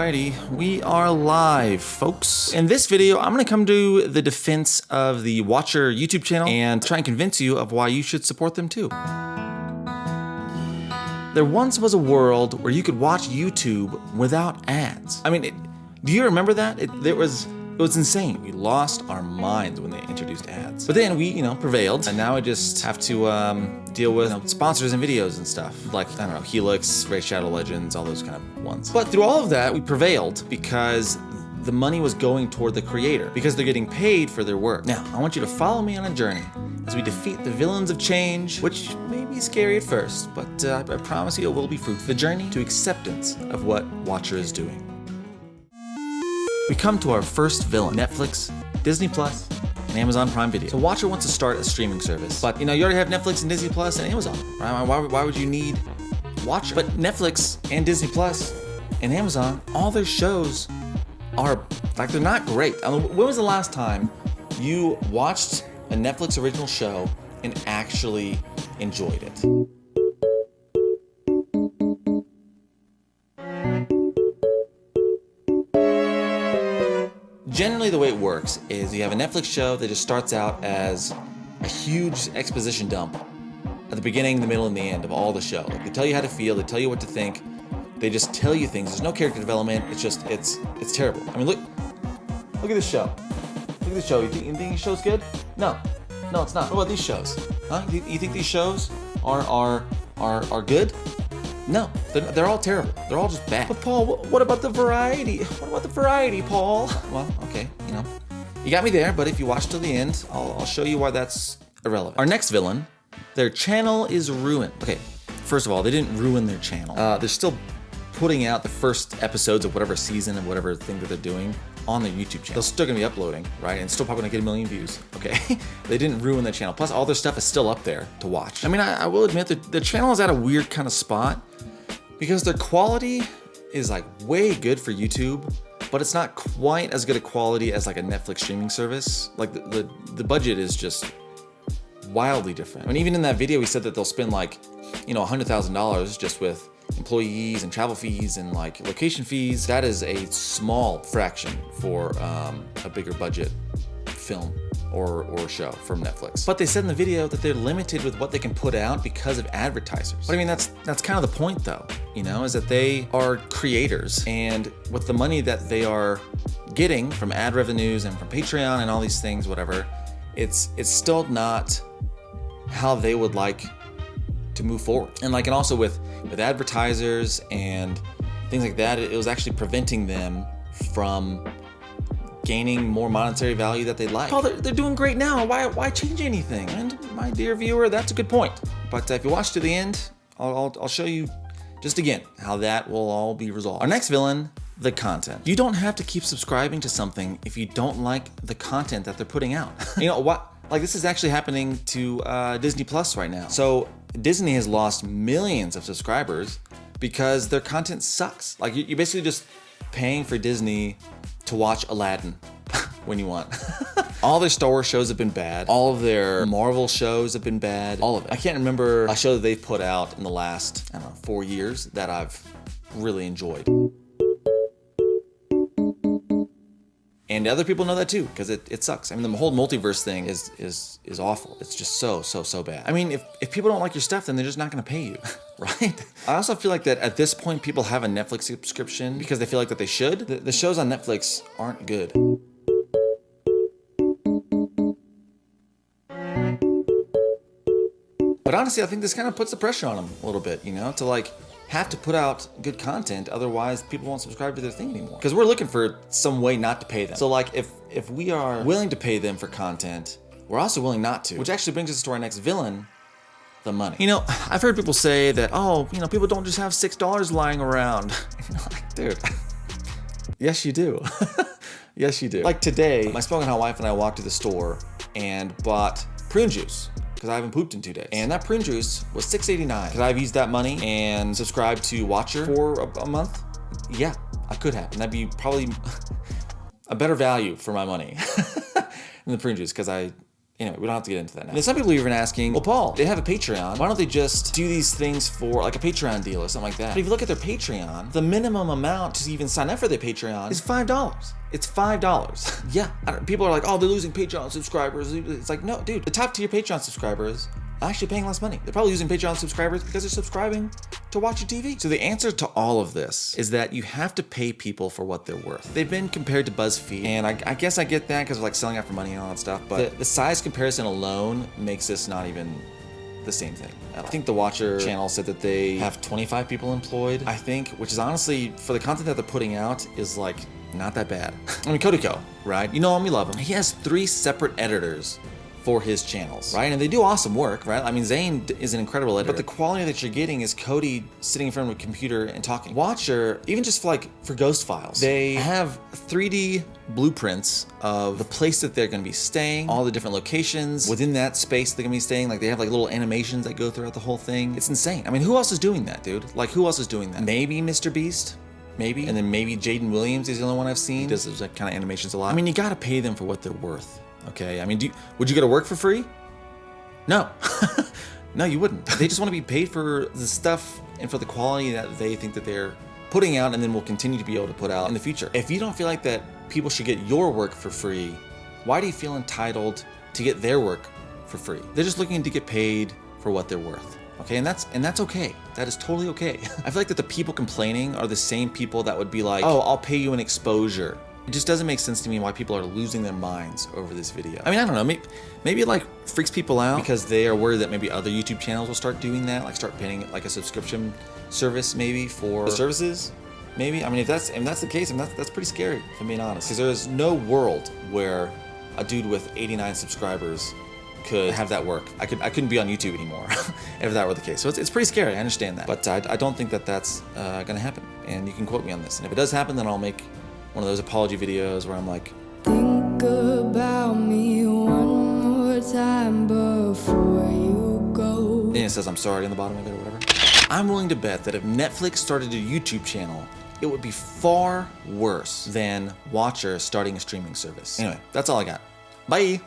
Alrighty, we are live, folks. In this video, I'm gonna come to the defense of the Watcher YouTube channel and try and convince you of why you should support them too. There once was a world where you could watch YouTube without ads. I mean, do you remember that? It was insane. We lost our minds when they introduced ads. But then we, prevailed, and now I just have to deal with sponsors and videos and stuff. Like, I don't know, Helix, Raid Shadow Legends, all those kind of ones. But through all of that, we prevailed because the money was going toward the creator, because they're getting paid for their work. Now, I want you to follow me on a journey as we defeat the villains of change, which may be scary at first, but I promise you it will be fruitful. The journey to acceptance of what Watcher is doing. We come to our first villain, Netflix, Disney Plus, and Amazon Prime Video. So Watcher wants to start a streaming service, but you already have Netflix and Disney Plus and Amazon, right? Why would you need Watcher? But Netflix and Disney Plus and Amazon, all their shows are, they're not great. I mean, when was the last time you watched a Netflix original show and actually enjoyed it? Generally, the way it works is you have a Netflix show that just starts out as a huge exposition dump at the beginning, the middle, and the end of all the show. Like, they tell you how to feel, they tell you what to think, they just tell you things. There's no character development. It's just, it's terrible. I mean, look at this show. Look at this show. You think this show's good? No, it's not. What about these shows? Huh? You think these shows are good? No, they're all terrible. They're all just bad. But Paul, what about the variety? What about the variety, Paul? Well, okay, you got me there, but if you watch till the end, I'll show you why that's irrelevant. Our next villain, their channel is ruined. Okay, first of all, they didn't ruin their channel. They're still putting out the first episodes of whatever season of whatever thing that they're doing on their YouTube channel. They're still gonna be uploading, right? And still probably gonna get 1 million views, okay? They didn't ruin their channel. Plus, all their stuff is still up there to watch. I mean, I will admit that the channel is at a weird kind of spot because their quality is like way good for YouTube, but it's not quite as good a quality as like a Netflix streaming service. Like the budget is just wildly different. I mean, even in that video, he said that they'll spend like, $100,000 just with employees and travel fees and like location fees. That is a small fraction for a bigger budget film or show from Netflix. But they said in the video that they're limited with what they can put out because of advertisers. But I mean, that's kind of the point though, is that they are creators, and with the money that they are getting from ad revenues and from Patreon and all these things, whatever, it's still not how they would like to move forward. And also with advertisers and things like that, it was actually preventing them from gaining more monetary value that they'd like. Oh, they're doing great now. Why change anything? And my dear viewer, that's a good point. But if you watch to the end, I'll show you just again how that will all be resolved. Our next villain, the content. You don't have to keep subscribing to something if you don't like the content that they're putting out. What? Like, this is actually happening to Disney Plus right now. So Disney has lost millions of subscribers because their content sucks. Like, you're basically just paying for Disney to watch Aladdin when you want. All their Star Wars shows have been bad. All of their Marvel shows have been bad. All of it. I can't remember a show that they've put out in the last, 4 years that I've really enjoyed. And other people know that too, because it sucks. I mean, the whole multiverse thing is awful. It's just so bad. I mean, if people don't like your stuff, then they're just not gonna pay you, right? I also feel like that at this point, people have a Netflix subscription because they feel like that they should. The shows on Netflix aren't good. But honestly, I think this kind of puts the pressure on them a little bit, to have to put out good content, otherwise people won't subscribe to their thing anymore. Because we're looking for some way not to pay them. So if we are willing to pay them for content, we're also willing not to. Which actually brings us to our next villain, the money. I've heard people say that, people don't just have $6 lying around. Dude, yes you do. Yes you do. Like today, my smoking hot wife and I walked to the store and bought prune juice, because I haven't pooped in 2 days. And that prune juice was $6.89. Could I have used that money and subscribed to Watcher for a month? Yeah, I could have. And that'd be probably a better value for my money than the prune juice, because I Anyway, we don't have to get into that now. And then some people are even asking, well, Paul, they have a Patreon. Why don't they just do these things for like a Patreon deal or something like that? But if you look at their Patreon, the minimum amount to even sign up for their Patreon is $5. It's $5. Yeah. People are like, oh, they're losing Patreon subscribers. It's like, no, dude, the top tier Patreon subscribers are actually paying less money. They're probably using Patreon subscribers because they're subscribing to watch your TV. So the answer to all of this is that you have to pay people for what they're worth. They've been compared to BuzzFeed, and I guess I get that because they're like selling out for money and all that stuff, but the size comparison alone makes this not even the same thing at all. I think the Watcher channel said that they have 25 people employed, I think, which is honestly, for the content that they're putting out, is like not that bad. I mean, Kodiko, right? You know him, you love him. He has 3 separate editors for his channels, right? And they do awesome work, right? I mean, Zane is an incredible editor, but the quality that you're getting is Cody sitting in front of a computer and talking. Watcher, even just for Ghost Files, they have 3D blueprints of the place that they're gonna be staying, all the different locations within that space they're gonna be staying. Like, they have like little animations that go throughout the whole thing. It's insane. I mean, who else is doing that, dude? Like, who else is doing that? Maybe Mr. Beast? Maybe. And then maybe Jaden Williams is the only one I've seen. He does those like kind of animations a lot. I mean, you gotta pay them for what they're worth. Okay, I mean, would you go to work for free? No. No, you wouldn't. They just want to be paid for the stuff and for the quality that they think that they're putting out and then will continue to be able to put out in the future. If you don't feel like that people should get your work for free, why do you feel entitled to get their work for free? They're just looking to get paid for what they're worth. Okay, and that's okay. That is totally okay. I feel like that the people complaining are the same people that would be like, oh, I'll pay you an exposure. It just doesn't make sense to me why people are losing their minds over this video. I mean, I don't know, maybe it like freaks people out because they are worried that maybe other YouTube channels will start doing that, like start paying like a subscription service maybe for the services. Maybe, I mean, if that's the case, I mean, that's pretty scary, if I'm being honest. Because there's no world where a dude with 89 subscribers could have that work. I couldn't be on YouTube anymore if that were the case. So it's pretty scary, I understand that. But I don't think that that's gonna happen. And you can quote me on this. And if it does happen, then I'll make one of those apology videos where I'm like, think about me one more time before you go. And it says I'm sorry on the bottom of it or whatever. I'm willing to bet that if Netflix started a YouTube channel, it would be far worse than Watcher starting a streaming service. Anyway, that's all I got. Bye.